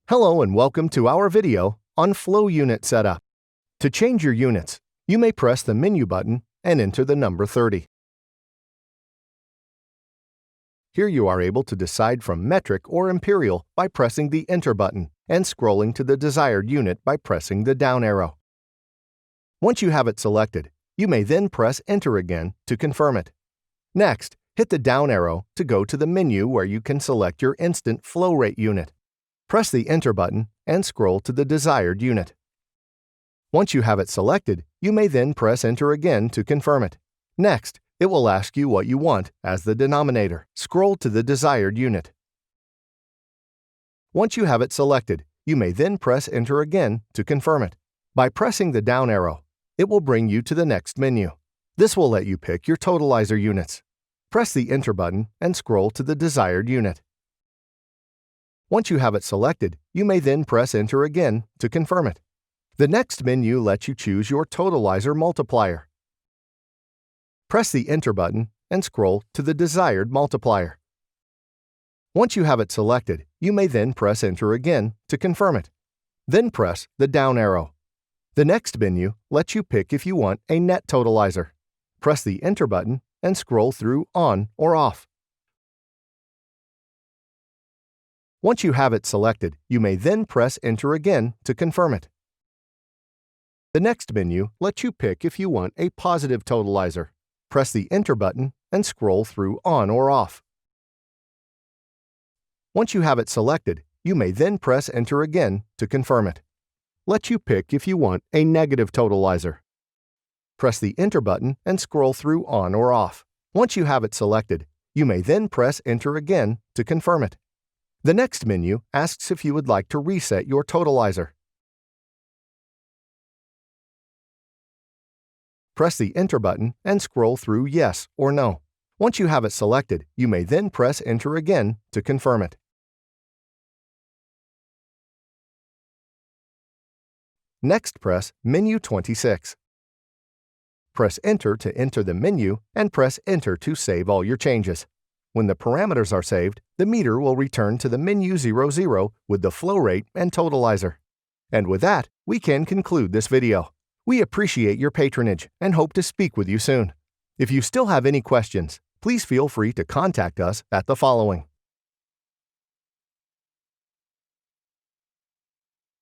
Hello and welcome to our video on flow unit setup. To change your units, you may press the menu button and enter the number 30. Here you are able to decide from metric or imperial by pressing the enter button and scrolling to the desired unit by pressing the down arrow. Once you have it selected, you may then press enter again to confirm it. Next, hit the down arrow to go to the menu where you can select your instant flow rate unit. Press the enter button and scroll to the desired unit. Once you have it selected, you may then press enter again to confirm it. Next, it will ask you what you want as the denominator. Scroll to the desired unit. Once you have it selected, you may then press enter again to confirm it. By pressing the down arrow, it will bring you to the next menu. This will let you pick your totalizer units. Press the enter button and scroll to the desired unit. Once you have it selected, you may then press enter again to confirm it. The next menu lets you choose your totalizer multiplier. Press the enter button and scroll to the desired multiplier. Once you have it selected, you may then press enter again to confirm it. Then press the down arrow. The next menu lets you pick if you want a net totalizer. Press the enter button and scroll through on or off. Once you have it selected, you may then press enter again to confirm it. The next menu lets you pick if you want a positive totalizer. Press the enter button and scroll through on or off. Once you have it selected, you may then press enter again to confirm it. Let you pick if you want a negative totalizer. Press the enter button and scroll through on or off. Once you have it selected, you may then press enter again to confirm it. The next menu asks if you would like to reset your totalizer. Press the enter button and scroll through yes or no. Once you have it selected, you may then press enter again to confirm it. Next, press Menu 26. Press Enter to enter the menu and press Enter to save all your changes. When the parameters are saved, the meter will return to the menu 00 with the flow rate and totalizer. And with that, we can conclude this video. We appreciate your patronage and hope to speak with you soon. If you still have any questions, please feel free to contact us at the following.